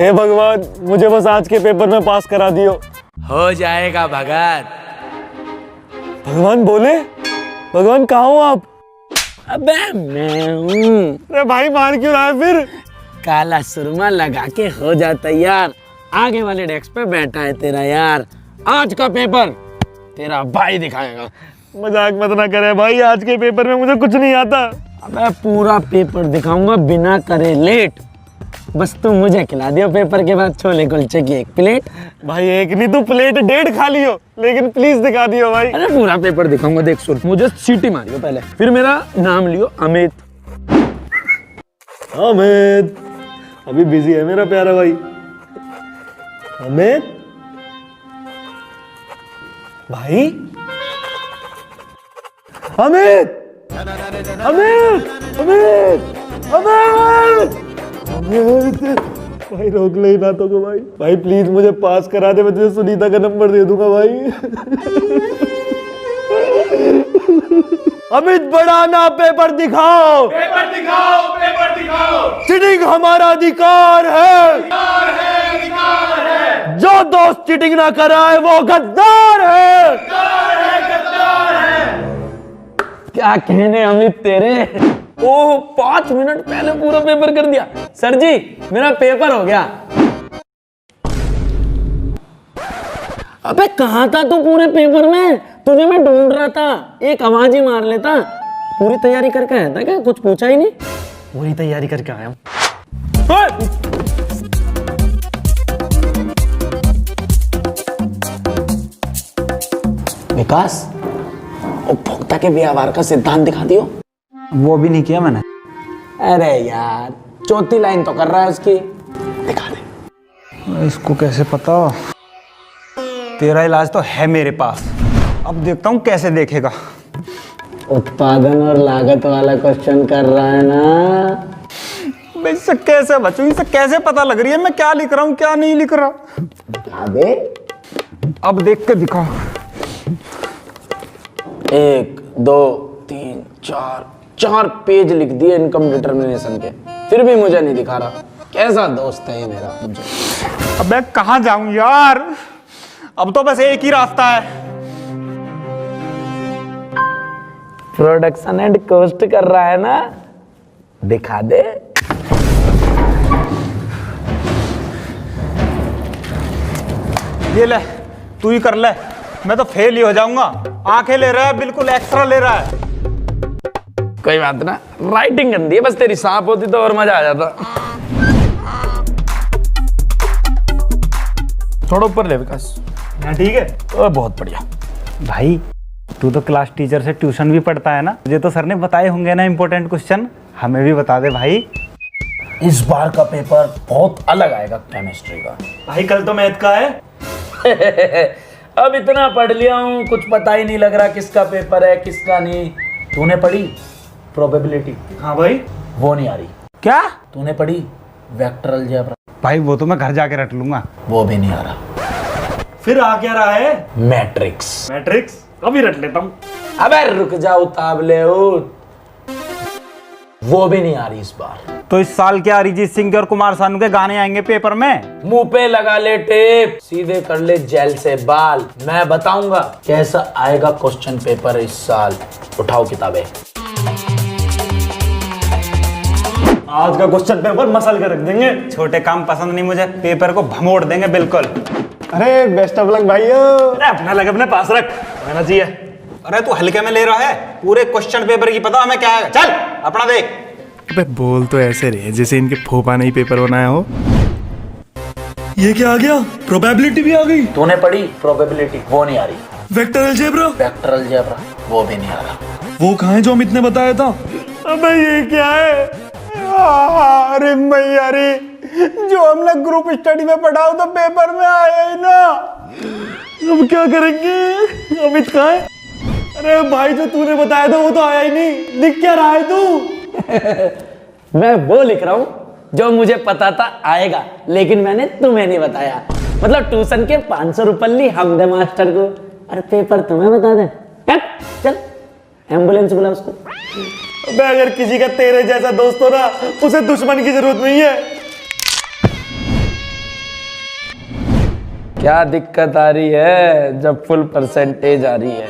हे भगवान, मुझे बस आज के पेपर में पास करा दियो। हो जाएगा भगत। भगवान बोले? भगवान कहाँ हो आप? अबे मैं हूँ। अरे भाई मार क्यों रहा है फिर? काला सुरमा लगा के हो जा तैयार, आगे वाले डेस्क पे बैठा है तेरा यार। आज का पेपर तेरा भाई दिखाएगा। मजाक मत ना करे भाई, आज के पेपर में मुझे कुछ नहीं आता। अबे पूरा पेपर दिखाऊंगा बिना करे लेट। बस तू मुझे खिला दियो पेपर के बाद छोले कुलचे की 1 प्लेट। भाई एक नहीं तू प्लेट 1.5 खा लियो, लेकिन प्लीज दिखा दियो भाई। अरे पूरा पेपर दिखाऊंगा, देख सुन। मुझे सीटी मारियो पहले, फिर मेरा नाम लियो अमित। अमित, अभी बिजी है मेरा प्यारा भाई। अमित भाई, अमित अमित अमित अमित अमित भाई रोक ले ना तो को भाई। भाई प्लीज मुझे पास करा दे, मैं तुझे सुनीता का नंबर दे दूंगा भाई। अमित बढ़ाना, पेपर दिखाओ, पेपर दिखाओ, पेपर दिखाओ। चीटिंग हमारा अधिकार है, अधिकार है। जो दोस्त चीटिंग ना कराए वो गद्दार है। गद्दार है। क्या कहने अमित तेरे। ओह 5 मिनट पहले पूरा पेपर कर दिया। सर जी मेरा पेपर हो गया। अबे कहाँ था तू पूरे पेपर में? तुझे मैं ढूंढ रहा था, एक आवाज ही मार लेता। पूरी तैयारी करके आया था क्या? कुछ पूछा ही नहीं। पूरी तैयारी करके आया हूँ। विकास, उपभोक्ता के व्यवहार का सिद्धांत दिखा दियो। वो भी नहीं किया मैंने। अरे यार, चौथी लाइन तो कर रहा है उसकी, दिखा दे। इसको कैसे पता? तेरा इलाज तो है मेरे पास, अब देखता हूँ कैसे देखेगा। उत्पादन और लागत वाला क्वेश्चन कर रहा है ना? मैं इससे कैसे बचूं? इसे कैसे पता लग रही है मैं क्या लिख रहा हूँ क्या नहीं लिख रहा? दिखा दे। अब देख के दिखा। 1 2 3 4 पेज लिख दिए इनकम डिटर्मिनेशन के, फिर भी मुझे नहीं दिखा रहा। कैसा दोस्त है ये मेरा मुझे। अबे कहाँ जाऊं यार, अब तो बस एक ही रास्ता है। प्रोडक्शन एंड कॉस्ट कर रहा है ना? दिखा दे। ये ले, तू ही कर ले, मैं तो फेल ही हो जाऊंगा। आंखें ले रहा है, बिल्कुल एक्स्ट्रा ले रहा है। कोई बात ना, राइटिंग गंदी है, बस तेरी साफ होती तो और मजा आ जाता। थोड़ा ऊपर ले विकास। हाँ ठीक है। बहुत बढ़िया। भाई तू तो क्लास टीचर से ट्यूशन भी पढ़ता है ना, मुझे तो सर ने बताए होंगे ना इम्पोर्टेंट क्वेश्चन, हमें भी बता दे भाई। इस बार का पेपर बहुत अलग आएगा केमिस्ट्री का। भाई कल तो मैथ का है। अब इतना पढ़ लिया हूँ, कुछ पता ही नहीं लग रहा किसका पेपर है किसका नहीं। तूने पढ़ी प्रोबेबिलिटी? हाँ भाई। वो नहीं आ रही। क्या? तूने पढ़ी वेक्टर अलजेब्रा? भाई वो तो मैं घर जाके रट लूंगा। वो भी नहीं आ रहा। फिर आ क्या रहा है? मैट्रिक्स। मैट्रिक्स अभी रट लेता हूँ। अबे रुक जा उतावले उत। वो भी नहीं आ रही इस बार। तो इस साल क्या अरिजीत सिंह के और कुमार सानू के गाने आएंगे पेपर में? मुंह पे लगा ले टेप, सीधे कर ले जेल से बाल। मैं बताऊंगा कैसा आएगा क्वेश्चन पेपर इस साल। उठाओ किताबें। आज का क्वेश्चन पेपर मसल के रख देंगे। छोटे काम पसंद नहीं मुझे, पेपर को भमोड़ देंगे बिल्कुल। अरे बेस्ट ऑफ लक भाइयों। अरे अपना लग अपने पास रख, रहना चाहिए। अरे तू हल्के में ले रहा है, पूरे क्वेश्चन पेपर की पता हमें क्या है। चल अपना देख। अबे बोल तो ऐसे रहे जैसे इनके फूफा ने ही पेपर बनाया हो। ये क्या आ गया? प्रोबेबिलिटी भी आ गई। तूने पढ़ी प्रोबेबिलिटी? वो नहीं आ रही। Vector algebra? Vector algebra? वो भी नहीं आ रहा। वो कहाँ है जो अमित ने बताया था? अबे ये क्या है? अरे मैया रे, जो हमने ग्रुप स्टडी में पढ़ा हो तो पेपर में आया ही ना। अब क्या करेंगे? अमित कहाँ है? अरे भाई जो तूने बताया था वो तो आया ही नहीं। लिख क्या रहा है तू? मैं वो लिख रहा हूँ जो मुझे पता था आएगा, लेकिन मैंने तुम्हें नहीं बताया। मतलब ट्यूशन के 500 रुपए ली हम दे मास्टर को, अरे पेपर तुम्हें बता दे। चल एम्बुलेंस बुला उसको। अबे अगर किसी का तेरे जैसा दोस्त हो ना, उसे दुश्मन की जरूरत नहीं है। क्या दिक्कत आ रही है जब फुल परसेंटेज आ रही है?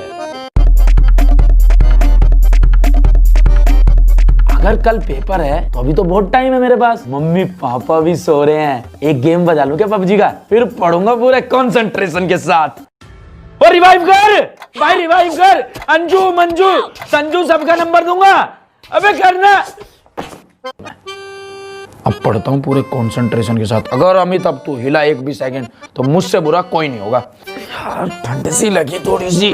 अगर कल पेपर है तो अभी तो बहुत टाइम है मेरे पास। मम्मी पापा भी सो रहे हैं, एक गेम बजा लूं क्या पबजी का, फिर पढ़ूंगा पूरे कंसंट्रेशन के साथ। और रिवाइव कर भाई, रिवाइव कर। अंजू मंजू संजू सबका नंबर दूंगा, अबे करना। अब पढ़ता हूँ पूरे कंसंट्रेशन के साथ। अगर अमित अब तू हिला एक भी सेकंड तो मुझसे बुरा कोई नहीं होगा। यार ठंड सी लगी थोड़ी सी,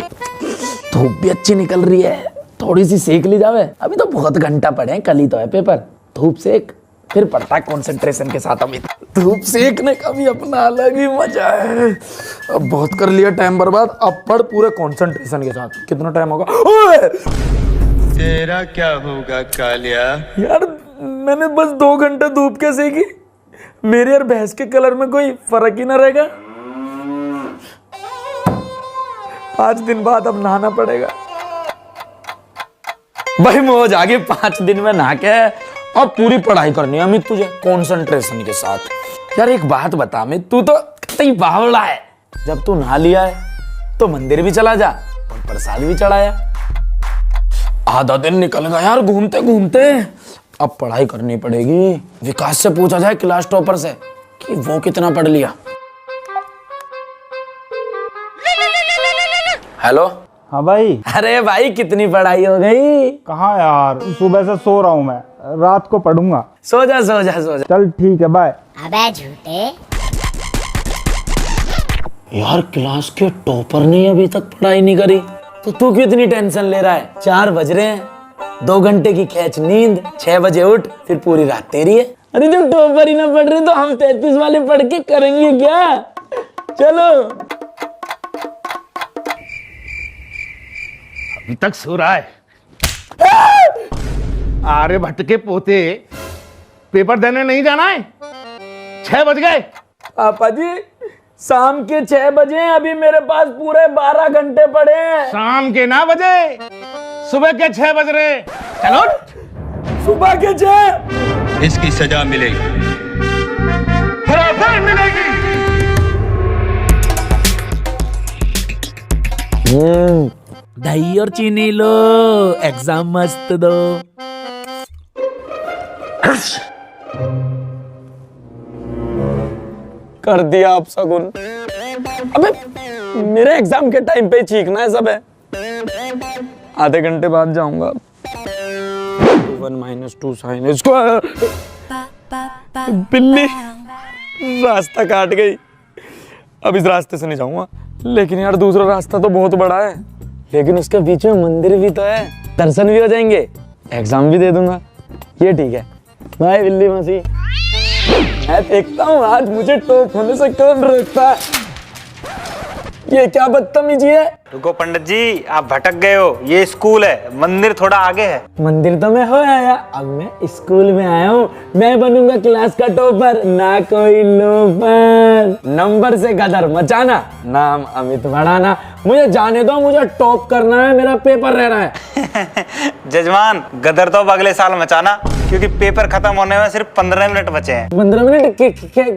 धूप भी अच्छी निकल रही है, थोड़ी सी सेक ली जावे। अभी तो बहुत घंटा पढ़े हैं, कल ही तो है पेपर। धूप सेक फिर पढ़ता है कंसंट्रेशन के साथ। अमित धूप सेकने का भी अपना अलग ही मजा है। अब बहुत कर लिया टाइम बर्बाद, अब पढ़ पूरे कंसंट्रेशन के साथ। कितना टाइम होगा? ओए! तेरा क्या होगा कालिया? यार मैंने बस 2 घंटे धूप के सेकी, मेरे और भैंस के कलर में कोई फर्क ही ना रहेगा। 5 दिन बाद अब नहाना पड़ेगा। भाई मौज आ गई, 5 दिन में नहा के अब पूरी पढ़ाई करनी है अमित तुझे कंसंट्रेशन के साथ। यार एक बात बता अमित, तू तो कतई बावला है। जब तू नहा लिया है तो मंदिर भी चला जा और प्रसाद भी चढ़ाया। आधा दिन निकल गया यार घूमते घूमते। अब पढ़ाई करनी पड़ेगी। विकास से पूछा जाए क्लास टॉपर से कि वो कितना पढ़ लिया। हेलो। हाँ भाई। अरे भाई कितनी पढ़ाई हो गई? कहाँ यार, सुबह से सो रहा हूँ मैं, रात को पढ़ूंगा। सो जा सो जा सो जा। चल ठीक है, बाय। अबे झूठे। यार क्लास के टॉपर ने अभी तक पढ़ाई नहीं करी तो तू क्यों इतनी टेंशन ले रहा है? 4 बज रहे हैं, 2 घंटे की खेच नींद, 6 बजे उठ, फिर पूरी रात तेरी है। अरे जब टॉपर ही ना पढ़ रहे तो हम 33 वाले पढ़ के करेंगे क्या? चलो। अभी तक सो रहा है। आर्यभट्ट के पोते, पेपर देने नहीं जाना है? 6 बज गए। पापा जी शाम के 6 बजे, अभी मेरे पास पूरे 12 घंटे पड़े हैं। शाम के ना बजे, सुबह के 6 बज रहे। चलो। सुबह के 6। इसकी सजा मिलेगी, बराबर मिलेगी। दही और चीनी लो, एग्जाम मस्त दो। कर दिया आप सगुन। अबे मेरे एग्जाम के टाइम पे चीखना है सब है। आधे घंटे बाद जाऊंगा। 1 - 2 sin स्क्वायर। बिल्ली रास्ता काट गई, अब इस रास्ते से नहीं जाऊंगा। लेकिन यार दूसरा रास्ता तो बहुत बड़ा है, लेकिन उसके बीच में मंदिर भी तो है, दर्शन भी हो जाएंगे, एग्जाम भी दे दूंगा। ये ठीक है। बाय बिल्ली मौसी। मैं देखता हूँ आज मुझे टॉप होने से कौन रोकता है। ये क्या बदतमीजी है? रुको पंडित जी, आप भटक गए हो। ये स्कूल है, मंदिर थोड़ा आगे है। मंदिर तो मैं हो आया, अब मैं स्कूल में आया हूँ। मैं बनूंगा क्लास का टॉपर, ना कोई लोफर। नंबर से गदर मचाना, नाम अमित बढ़ाना। मुझे जाने दो, मुझे टॉप करना है, मेरा पेपर रह रहा है। जजमान गदर तो अब अगले साल मचाना, क्योंकि पेपर खत्म होने में सिर्फ 15 मिनट बचे हैं। 15 मिनट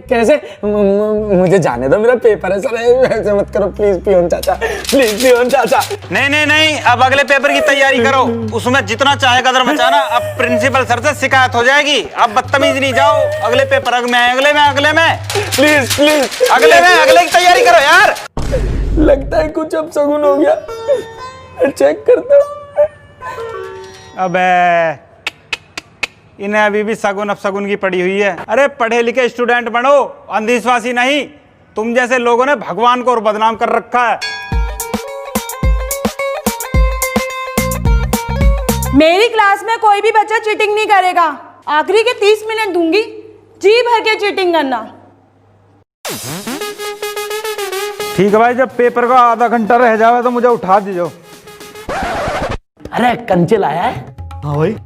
कैसे? मुझे जाने दो, मेरा पेपर है। सर ऐसे मत करो प्लीज पियोन चाचा, प्लीज पियोन चाचा। नहीं नहीं नहीं, अब अगले पेपर की तैयारी करो, उसमें जितना चाहे कदर मचाना। अब प्रिंसिपल सर से शिकायत हो जाएगी। अब बदतमीज नहीं, जाओ अगले पेपर। अगले में प्लीज प्लीज अगले की तैयारी करो यार। लगता है कुछ अब सगुन हो गया, चेक करता हूँ। अबे इन्हें अभी भी सगुन अपसगुन की पड़ी हुई है। अरे पढ़े लिखे स्टूडेंट बनो, अंधविश्वासी नहीं। तुम जैसे लोगों ने भगवान को और बदनाम कर रखा है। मेरी क्लास में कोई भी बच्चा चीटिंग नहीं करेगा। आखिरी के 30 मिनट दूंगी, जी भर के चीटिंग करना। ठीक है भाई, जब पेपर का आधा घंटा रह जावे तो मुझे उठा दीजिए। अरे कंचल आया है? हाँ भाई।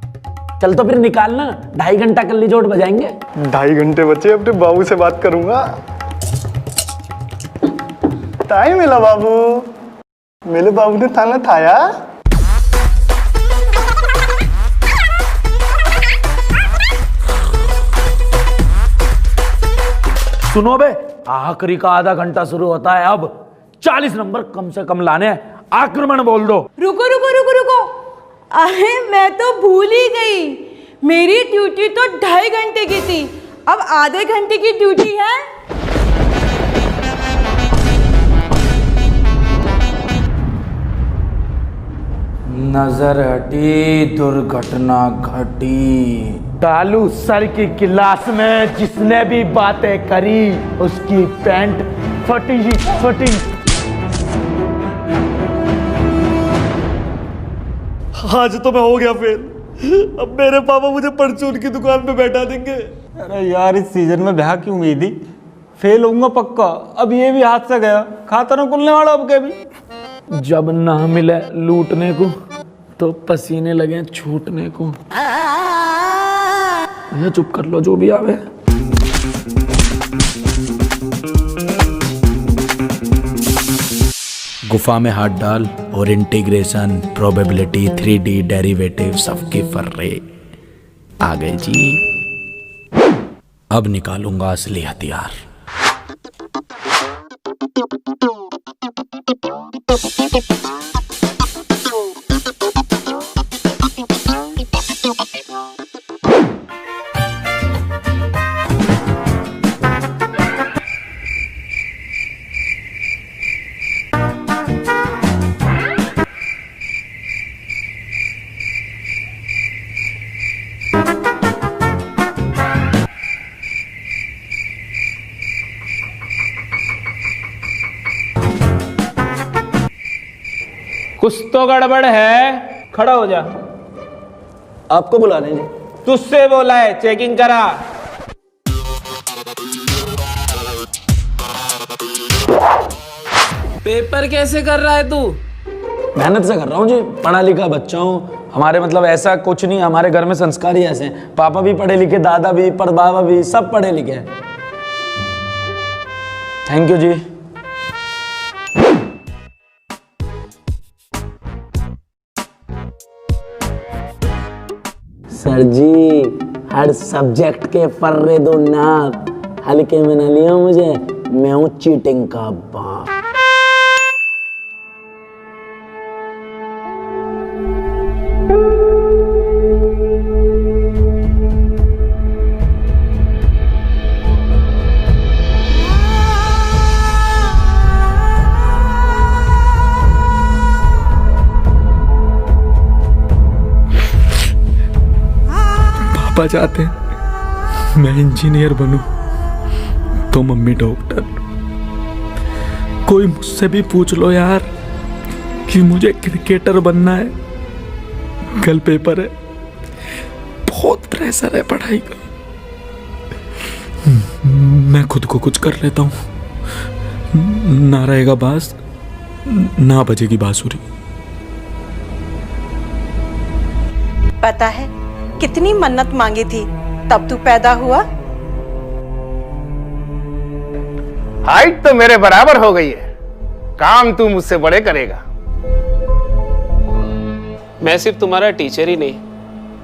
चल तो फिर निकालना, 2.5 घंटा कल्ली जोड़ बजाएंगे। 2.5 घंटे बचे, अपने बाबू से बात करूंगा। टाइम मिला बाबू, मेरे बाबू ने थाना थाया। सुनो बे, आखिरी का आधा घंटा शुरू होता है अब। 40 नंबर कम से कम लाने हैं। आक्रमण बोल दो। रुको रुको रुको रुको, अरे मैं तो भूल ही गई, मेरी ड्यूटी तो 2.5 घंटे की थी, अब आधे घंटे की ड्यूटी है। नजर हटी, दुर्घटना घटी। कालू सर की क्लास में जिसने भी बातें करी उसकी पैंट फटी ही फटी। आज तो मैं हो गया फेल। अब मेरे पापा मुझे परचून की दुकान पे बैठा देंगे। अरे यार, इस सीजन में ब्याह की उम्मीद ही, फेल होऊंगा पक्का। अब ये भी हाथ से गया, खाता ना खुलने वाला अब के भी। जब ना मिले लूटने को तो पसीने लगे छूटने को। ये चुप कर लो जो भी आवे। गुफा में हाथ डाल और इंटीग्रेशन, प्रोबेबिलिटी, 3D डेरिवेटिव सबके फर्रे आ गए जी। अब निकालूंगा असली हथियार। कुछ तो गड़बड़ है, खड़ा हो जा। आपको बुला रहे हैं। तुझसे बोला है, चेकिंग करा। पेपर कैसे कर रहा है तू? मेहनत से कर रहा हूँ जी, पढ़ा लिखा बच्चा हूँ। हमारे मतलब ऐसा कुछ नहीं, हमारे घर में संस्कार ही ऐसे हैं। पापा भी पढ़े लिखे, दादा भी, परबाबा भी, सब पढ़े लिखे हैं। Thank you ji. Sir ji, हर सब्जेक्ट के फर्रे दो ना, हल्के में न लियो मुझे, मैं हूँ चीटिंग का बाप। पापा चाहते हैं मैं इंजीनियर बनूं तो मम्मी डॉक्टर। कोई मुझसे भी पूछ लो यार कि मुझे क्रिकेटर बनना है, कल पेपर है, बहुत प्रेशर है पढ़ाई का, मैं खुद को कुछ कर लेता हूं। ना रहेगा बांस, ना बजेगी बांसुरी। पता है कितनी मन्नत मांगी थी तब तू पैदा हुआ। हाइट तो मेरे बराबर हो गई है, काम तू मुझसे बड़े करेगा। मैं सिर्फ तुम्हारा टीचर ही नहीं,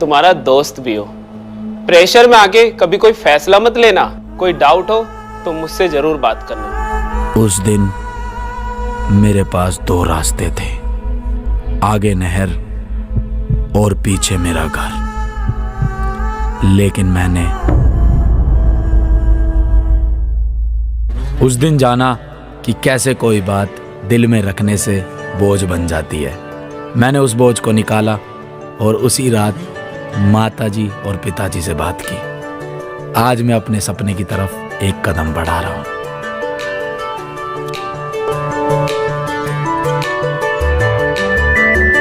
तुम्हारा दोस्त भी हो। प्रेशर में आके कभी कोई फैसला मत लेना, कोई डाउट हो तो मुझसे जरूर बात करना। उस दिन मेरे पास 2 रास्ते थे, आगे नहर और पीछे मेरा घर। लेकिन मैंने उस दिन जाना कि कैसे कोई बात दिल में रखने से बोझ बन जाती है। मैंने उस बोझ को निकाला और उसी रात माताजी और पिताजी से बात की। आज मैं अपने सपने की तरफ एक कदम बढ़ा रहा हूं।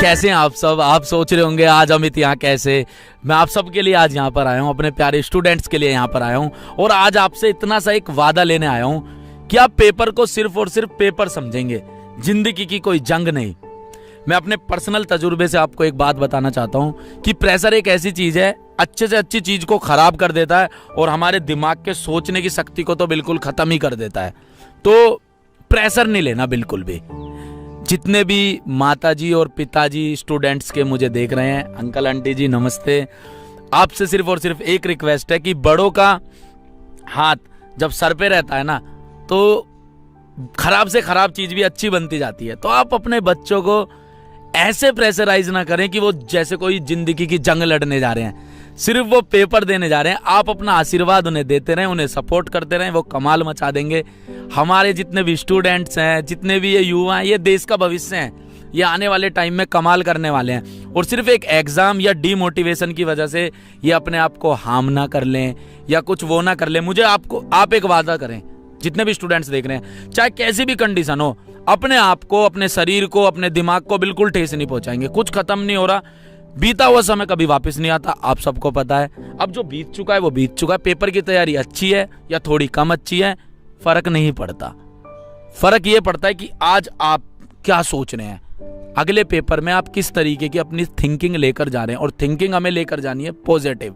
कैसे हैं आप सब? आप सोच रहे होंगे आज अमित यहाँ कैसे। मैं आप सब के लिए आज यहाँ पर आया हूँ, अपने प्यारे स्टूडेंट्स के लिए यहाँ पर आया हूँ, और आज आपसे इतना सा एक वादा लेने आया हूँ कि आप पेपर को सिर्फ और सिर्फ पेपर समझेंगे, जिंदगी की कोई जंग नहीं। मैं अपने पर्सनल तजुर्बे से आपको एक बात बताना चाहता हूँ कि प्रेशर एक ऐसी चीज है, अच्छे से अच्छी चीज को खराब कर देता है और हमारे दिमाग के सोचने की शक्ति को तो बिल्कुल खत्म ही कर देता है। तो प्रेशर नहीं लेना बिल्कुल भी। जितने भी माताजी और पिताजी स्टूडेंट्स के मुझे देख रहे हैं, अंकल आंटी जी नमस्ते, आपसे सिर्फ और सिर्फ एक रिक्वेस्ट है कि बड़ों का हाथ जब सर पे रहता है ना, तो खराब से खराब चीज भी अच्छी बनती जाती है। तो आप अपने बच्चों को ऐसे प्रेशराइज ना करें कि वो जैसे कोई जिंदगी की जंग लड़ने जा रहे हैं, सिर्फ वो पेपर देने जा रहे हैं। आप अपना आशीर्वाद उन्हें देते रहें, उन्हें सपोर्ट करते रहें, वो कमाल मचा देंगे। हमारे जितने भी स्टूडेंट्स हैं, जितने भी ये युवा हैं, ये देश का भविष्य हैं, ये आने वाले टाइम में कमाल करने वाले हैं। और सिर्फ एक एग्जाम या डीमोटिवेशन की वजह से ये अपने आप को हार्म ना कर लें या कुछ वो ना कर लें। मुझे आप एक वादा करें, जितने भी स्टूडेंट्स देख रहे हैं, चाहे कैसी भी कंडीशन हो, अपने आप को, अपने शरीर को, अपने दिमाग को बिल्कुल ठेस नहीं पहुंचाएंगे। कुछ खत्म नहीं हो रहा, बीता हुआ समय कभी वापस नहीं आता, आप सबको पता है। अब जो बीत चुका है वो बीत चुका है। पेपर की तैयारी अच्छी है या थोड़ी कम अच्छी है, फर्क नहीं पड़ता। फर्क ये पड़ता है कि आज आप क्या सोच रहे हैं, अगले पेपर में आप किस तरीके की अपनी थिंकिंग लेकर जा रहे हैं। और थिंकिंग हमें लेकर जानी है पॉजिटिव।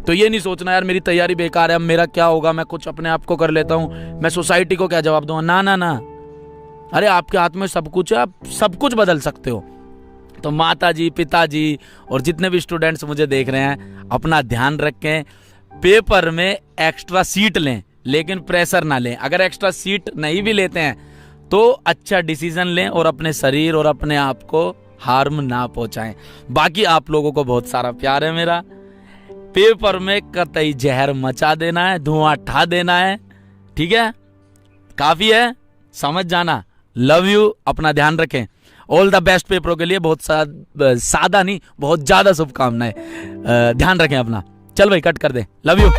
तो ये नहीं सोचना यार मेरी तैयारी बेकार है, अब मेरा क्या होगा, मैं कुछ अपने आप को कर लेता हूं, मैं सोसाइटी को क्या जवाब दूंगा। ना ना ना, अरे आपके हाथ में सब कुछ है, आप सब कुछ बदल सकते हो। तो माता जी, पिताजी और जितने भी स्टूडेंट्स मुझे देख रहे हैं, अपना ध्यान रखें। पेपर में एक्स्ट्रा सीट लें, लेकिन प्रेशर ना लें। अगर एक्स्ट्रा सीट नहीं भी लेते हैं तो अच्छा डिसीजन लें और अपने शरीर और अपने आप को हार्म ना पहुंचाएं। बाकी आप लोगों को बहुत सारा प्यार है मेरा। पेपर में कतई जहर मचा देना है, धुआं ठा देना है, ठीक है, काफी है, समझ जाना। लव यू, अपना ध्यान रखें। ऑल द बेस्ट पेपरों के लिए। बहुत सादा नहीं, बहुत ज्यादा शुभकामनाएं। ध्यान रखें अपना। चल भाई कट कर दे, लव यू।